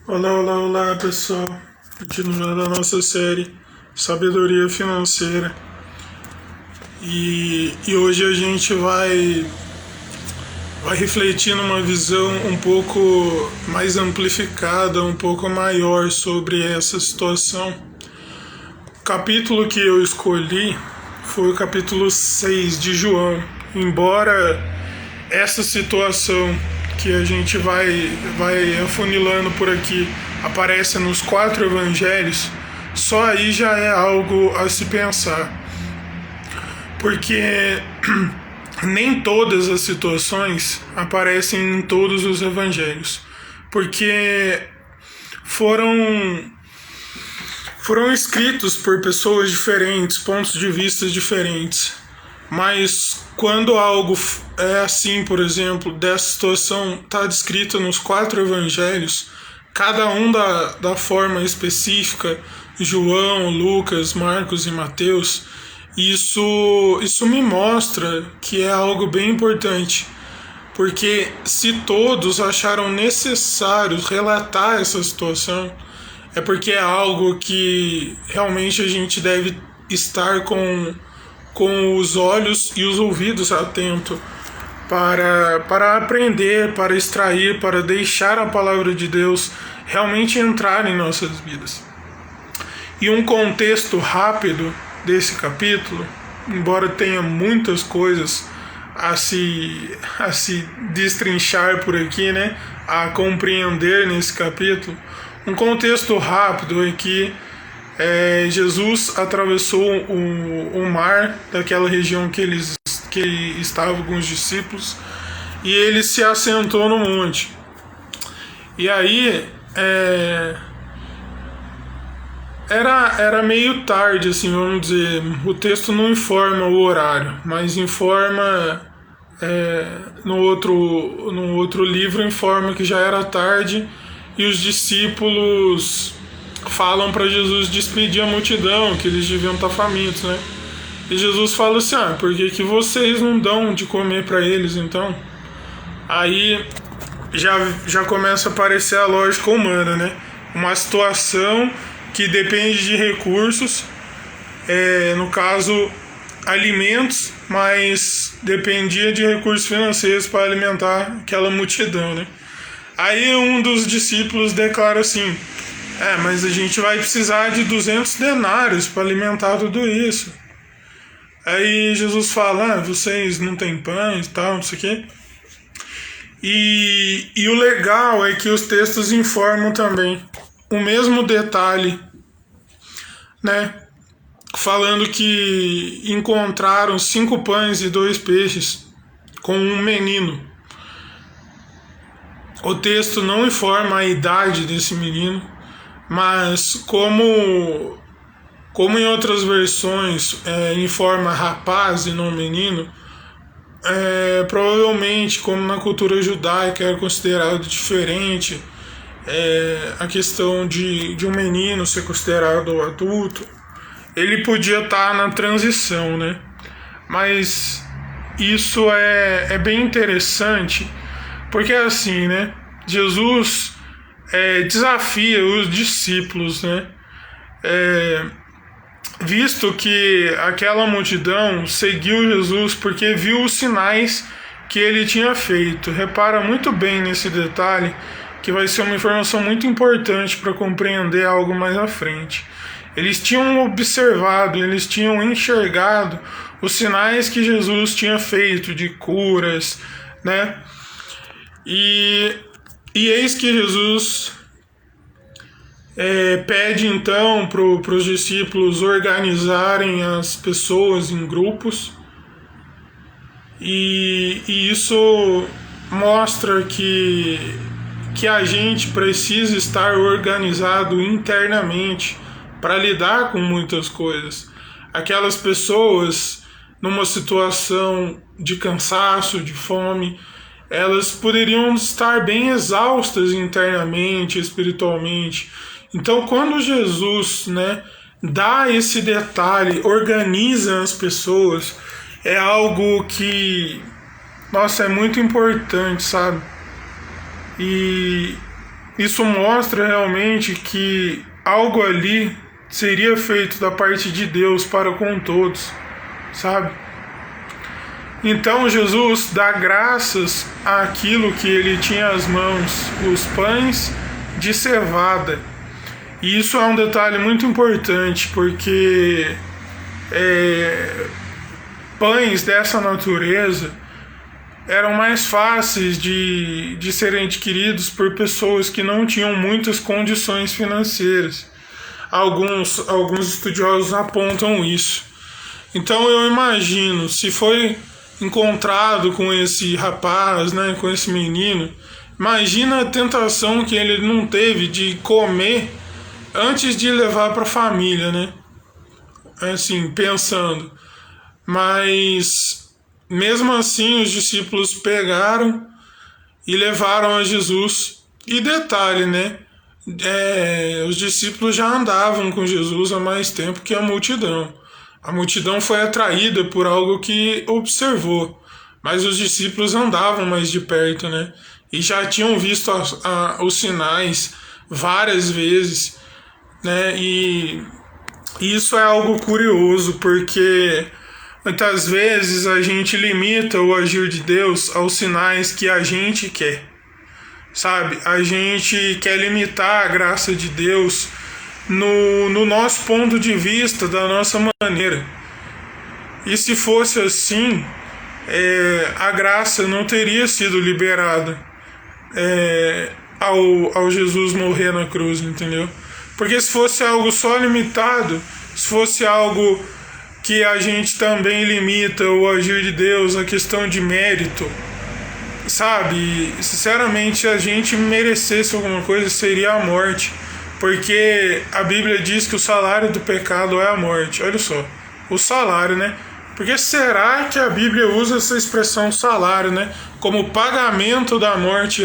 Olá, olá, olá pessoal, continuando a nossa série Sabedoria Financeira e hoje a gente vai refletir numa visão um pouco mais amplificada, um pouco maior sobre essa situação. O capítulo que eu escolhi foi o capítulo 6 de João, embora essa situação que a gente vai afunilando por aqui aparece nos 4 evangelhos, só aí já é algo a se pensar, porque nem todas as situações aparecem em todos os evangelhos, porque foram escritos por pessoas diferentes, pontos de vista diferentes. Mas quando algo é assim, por exemplo, dessa situação está descrita nos 4 evangelhos, cada um da forma específica, João, Lucas, Marcos e Mateus, isso me mostra que é algo bem importante, porque se todos acharam necessário relatar essa situação, é porque é algo que realmente a gente deve estar com os olhos e os ouvidos atentos para aprender, para extrair, para deixar a palavra de Deus realmente entrar em nossas vidas. E um contexto rápido desse capítulo, embora tenha muitas coisas a se destrinchar por aqui, né, a compreender nesse capítulo, um contexto rápido é que Jesus atravessou o mar daquela região que ele estava com os discípulos e ele se assentou no monte. E aí era meio tarde, assim, vamos dizer. O texto não informa o horário, mas informa no outro livro informa que já era tarde e os discípulos falam para Jesus despedir a multidão, que eles deviam estar famintos, né? E Jesus fala assim: por que vocês não dão de comer para eles, então? Aí já começa a aparecer a lógica humana, né? Uma situação que depende de recursos, no caso, alimentos, mas dependia de recursos financeiros para alimentar aquela multidão, né? Aí um dos discípulos declara assim: mas a gente vai precisar de 200 denários para alimentar tudo isso. Aí Jesus fala: vocês não têm pães e tal, não sei o quê. E o legal é que os textos informam também o mesmo detalhe, né? Falando que encontraram 5 pães e 2 peixes com um menino. O texto não informa a idade desse menino, mas como em outras versões informa rapaz e não menino, provavelmente, como na cultura judaica era considerado diferente a questão de um menino ser considerado adulto, ele podia estar na transição, né? Mas isso é bem interessante, porque assim, né? Jesus desafia os discípulos, né? Visto que aquela multidão seguiu Jesus porque viu os sinais que ele tinha feito. Repara muito bem nesse detalhe, que vai ser uma informação muito importante para compreender algo mais à frente. Eles tinham observado, eles tinham enxergado os sinais que Jesus tinha feito de curas, né? E eis que Jesus pede então para os discípulos organizarem as pessoas em grupos, e isso mostra que a gente precisa estar organizado internamente para lidar com muitas coisas. Aquelas pessoas numa situação de cansaço, de fome, elas poderiam estar bem exaustas internamente, espiritualmente. Então, quando Jesus, né, dá esse detalhe, organiza as pessoas, é algo que, nossa, é muito importante, sabe? E isso mostra realmente que algo ali seria feito da parte de Deus para com todos, sabe? Então Jesus dá graças àquilo que ele tinha às mãos, os pães de cevada. E isso é um detalhe muito importante, porque pães dessa natureza eram mais fáceis de serem adquiridos por pessoas que não tinham muitas condições financeiras. Alguns estudiosos apontam isso. Então eu imagino, se foi encontrado com esse rapaz, né, com esse menino, imagina a tentação que ele não teve de comer antes de levar para a família, né? Assim, pensando. Mas mesmo assim os discípulos pegaram e levaram a Jesus. E detalhe, né? Os discípulos já andavam com Jesus há mais tempo que a multidão. A multidão foi atraída por algo que observou, mas os discípulos andavam mais de perto, né? E já tinham visto os sinais várias vezes, né? E isso é algo curioso, porque muitas vezes a gente limita o agir de Deus aos sinais que a gente quer, sabe? A gente quer limitar a graça de Deus no nosso ponto de vista, da nossa maneira. E se fosse assim, a graça não teria sido liberada ao Jesus morrer na cruz, entendeu? Porque se fosse algo só limitado, se fosse algo que a gente também limita o agir de Deus, a questão de mérito, sabe? Sinceramente, se a gente merecesse alguma coisa, seria a morte. Porque a Bíblia diz que o salário do pecado é a morte. Olha só, o salário, né? Porque será que a Bíblia usa essa expressão salário, né? Como pagamento da morte,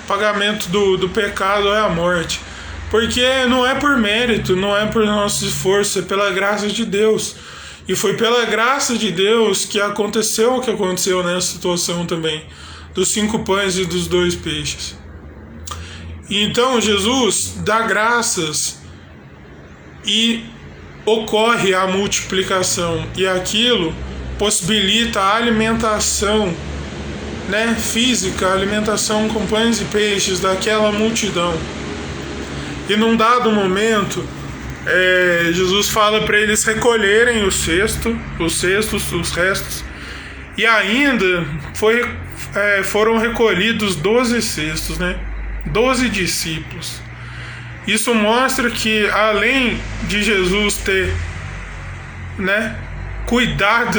pagamento do pecado é a morte. Porque não é por mérito, não é por nosso esforço, é pela graça de Deus. E foi pela graça de Deus que aconteceu o que aconteceu nessa situação também, dos 5 pães e dos 2 peixes. Então Jesus dá graças e ocorre a multiplicação, e aquilo possibilita a alimentação, né, física, a alimentação com pães e peixes daquela multidão. E num dado momento, Jesus fala para eles recolherem os restos, e ainda foram recolhidos 12 cestos, né? 12 discípulos. Isso mostra que, além de Jesus ter, né, cuidado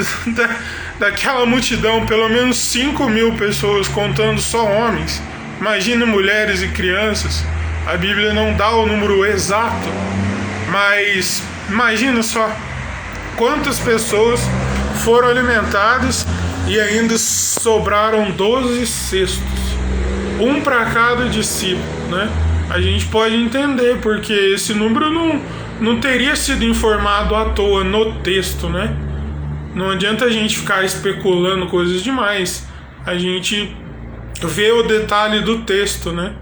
daquela multidão, pelo menos 5.000 pessoas, contando só homens, imagina mulheres e crianças. A Bíblia não dá o número exato, mas imagina só quantas pessoas foram alimentadas, e ainda sobraram 12 cestos, um para cada discípulo, né? A gente pode entender porque esse número não teria sido informado à toa no texto, né? Não adianta a gente ficar especulando coisas demais. A gente vê o detalhe do texto, né?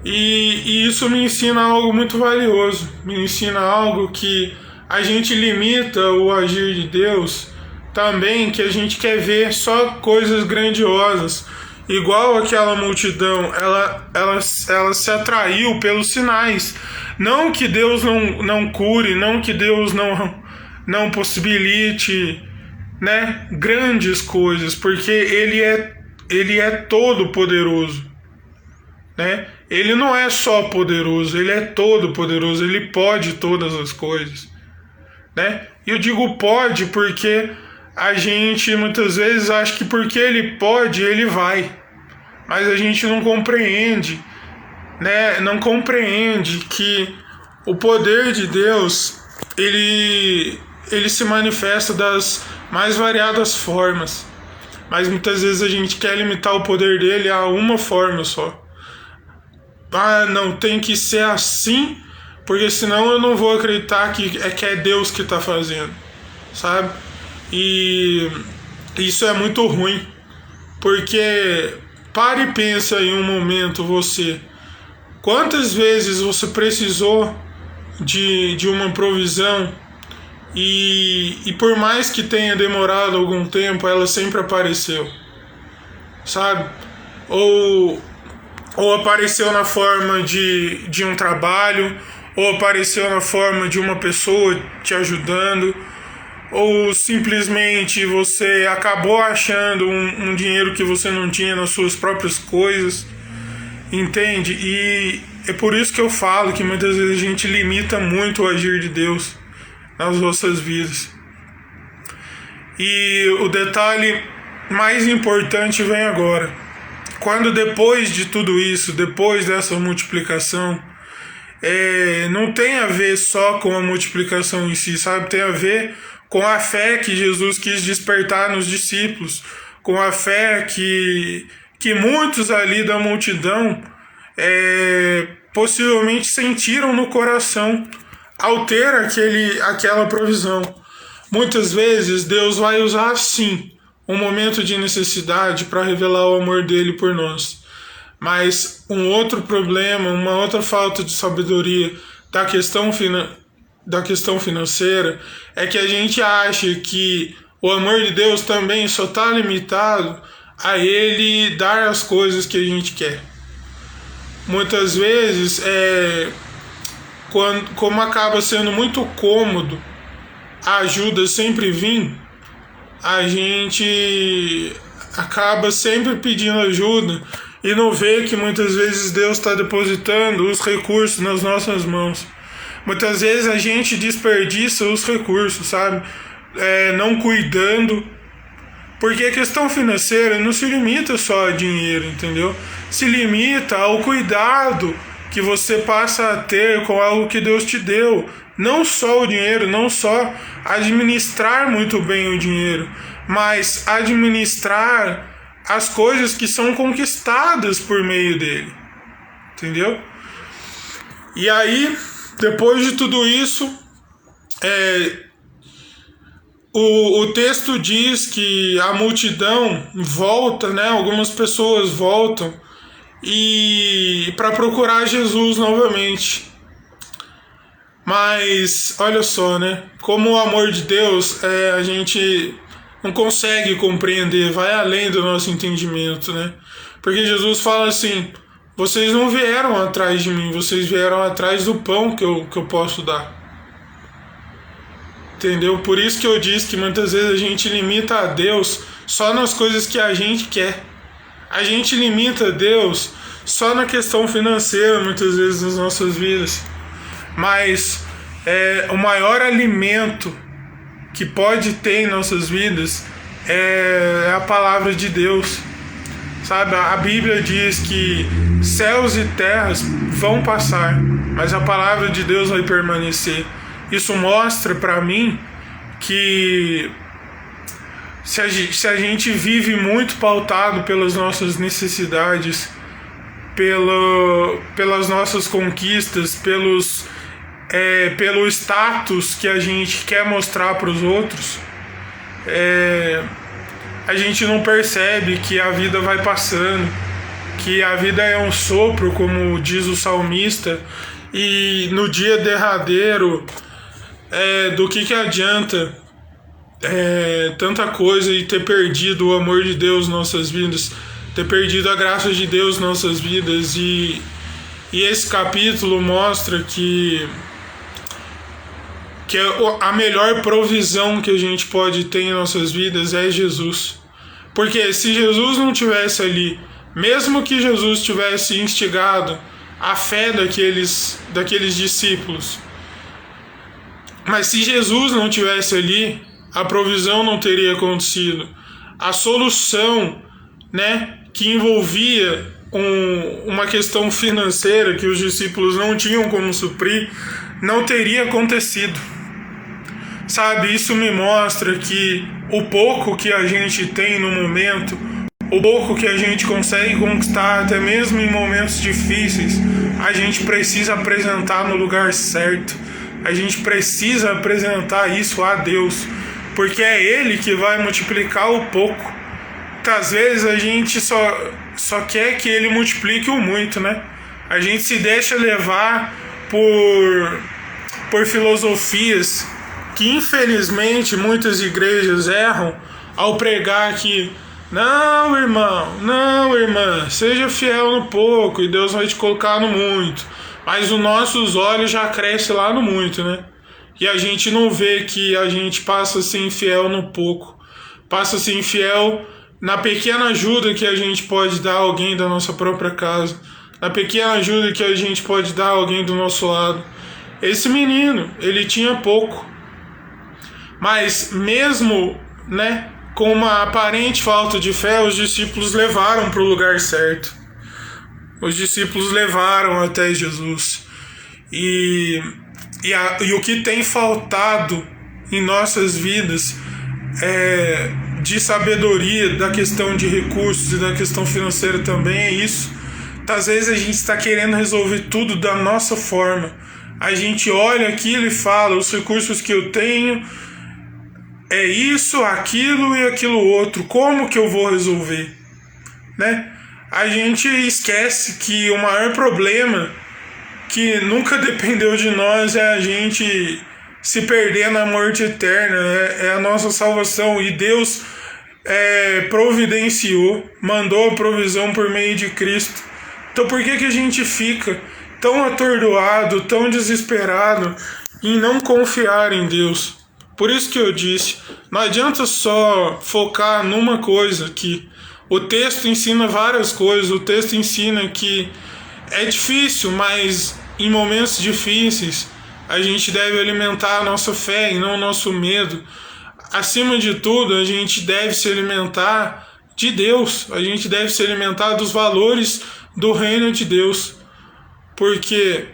E isso me ensina algo muito valioso. Me ensina algo que a gente limita o agir de Deus também, que a gente quer ver só coisas grandiosas. Igual aquela multidão, ela se atraiu pelos sinais. Não que Deus não cure, não que Deus não possibilite, né, grandes coisas, porque Ele é todo poderoso, né? Ele não é só poderoso, Ele é todo poderoso, Ele pode todas as coisas, né? E eu digo pode porque a gente muitas vezes acha que porque Ele pode, Ele vai. Mas a gente não compreende, né? Não compreende que o poder de Deus, ele se manifesta das mais variadas formas. Mas muitas vezes a gente quer limitar o poder dele a uma forma só. Ah, não, tem que ser assim, porque senão eu não vou acreditar que é Deus que está fazendo, sabe? E isso é muito ruim, porque pare e pensa em um momento você, Quantas vezes você precisou de uma provisão e por mais que tenha demorado algum tempo, ela sempre apareceu, sabe? Ou apareceu na forma de um trabalho, ou apareceu na forma de uma pessoa te ajudando, ou simplesmente você acabou achando um dinheiro que você não tinha nas suas próprias coisas, entende? E é por isso que eu falo que muitas vezes a gente limita muito o agir de Deus nas nossas vidas. E o detalhe mais importante vem agora. Quando depois de tudo isso, depois dessa multiplicação, não tem a ver só com a multiplicação em si, sabe? Tem a ver com a fé que Jesus quis despertar nos discípulos, com a fé que muitos ali da multidão possivelmente sentiram no coração ao ter aquela provisão. Muitas vezes Deus vai usar sim um momento de necessidade para revelar o amor dele por nós. Mas um outro problema, uma outra falta de sabedoria da questão financeira é que a gente acha que o amor de Deus também só está limitado a ele dar as coisas que a gente quer. Muitas vezes, como acaba sendo muito cômodo a ajuda sempre vir, a gente acaba sempre pedindo ajuda e não vê que muitas vezes Deus está depositando os recursos nas nossas mãos. Muitas vezes a gente desperdiça os recursos, sabe? Não cuidando. Porque a questão financeira não se limita só a dinheiro, entendeu? Se limita ao cuidado que você passa a ter com algo que Deus te deu. Não só o dinheiro, não só administrar muito bem o dinheiro, mas administrar as coisas que são conquistadas por meio dele, entendeu? E aí, depois de tudo isso, o texto diz que a multidão volta, né? Algumas pessoas voltam e para procurar Jesus novamente. Mas olha só, né? Como o amor de Deus a gente não consegue compreender, vai além do nosso entendimento, né? Porque Jesus fala assim: vocês não vieram atrás de mim, vocês vieram atrás do pão que eu posso dar. Entendeu? Por isso que eu disse que muitas vezes a gente limita a Deus só nas coisas que a gente quer. A gente limita a Deus só na questão financeira, muitas vezes, nas nossas vidas. Mas o maior alimento que pode ter em nossas vidas é a palavra de Deus. Sabe, a Bíblia diz que céus e terras vão passar, mas a palavra de Deus vai permanecer. Isso mostra para mim que se a gente vive muito pautado pelas nossas necessidades, pelas nossas conquistas, pelo status que a gente quer mostrar para os outros, a gente não percebe que a vida vai passando, que a vida é um sopro, como diz o salmista, e no dia derradeiro, do que adianta tanta coisa e ter perdido o amor de Deus em nossas vidas, ter perdido a graça de Deus em nossas vidas. E esse capítulo mostra que a melhor provisão que a gente pode ter em nossas vidas é Jesus. Porque se Jesus não tivesse ali, mesmo que Jesus tivesse instigado a fé daqueles discípulos, mas se Jesus não tivesse ali, a provisão não teria acontecido. A solução, né, que envolvia uma questão financeira que os discípulos não tinham como suprir, não teria acontecido. Sabe, isso me mostra que o pouco que a gente tem no momento, o pouco que a gente consegue conquistar, até mesmo em momentos difíceis, a gente precisa apresentar no lugar certo. A gente precisa apresentar isso a Deus, porque é Ele que vai multiplicar o pouco. Às vezes a gente só quer que Ele multiplique o muito, né? A gente se deixa levar por filosofias que infelizmente muitas igrejas erram ao pregar que não, irmão, não, irmã, seja fiel no pouco e Deus vai te colocar no muito. Mas os nossos olhos já crescem lá no muito, né? E a gente não vê que a gente passa a ser infiel no pouco, passa a ser infiel na pequena ajuda que a gente pode dar a alguém da nossa própria casa, na pequena ajuda que a gente pode dar a alguém do nosso lado. Esse menino, ele tinha pouco, mas mesmo, né, com uma aparente falta de fé, os discípulos levaram para o lugar certo. Os discípulos levaram até Jesus. E o que tem faltado em nossas vidas de sabedoria, da questão de recursos e da questão financeira também é isso. Às vezes a gente está querendo resolver tudo da nossa forma. A gente olha aquilo e fala, os recursos que eu tenho é isso, aquilo e aquilo outro. Como que eu vou resolver? Né? A gente esquece que o maior problema que nunca dependeu de nós é a gente se perder na morte eterna, é a nossa salvação. E Deus providenciou, mandou a provisão por meio de Cristo. Então por que a gente fica tão atordoado, tão desesperado em não confiar em Deus? Por isso que eu disse, não adianta só focar numa coisa aqui. O texto ensina várias coisas, o texto ensina que é difícil, mas em momentos difíceis a gente deve alimentar a nossa fé e não o nosso medo. Acima de tudo, a gente deve se alimentar de Deus, a gente deve se alimentar dos valores do reino de Deus. Porque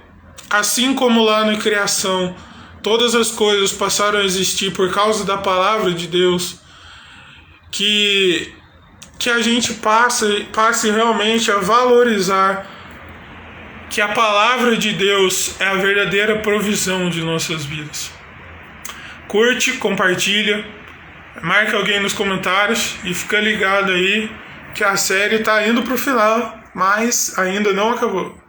assim como lá na criação, todas as coisas passaram a existir por causa da palavra de Deus, que a gente passe realmente a valorizar que a palavra de Deus é a verdadeira provisão de nossas vidas. Curte, compartilha, marca alguém nos comentários e fica ligado aí que a série está indo para o final, mas ainda não acabou.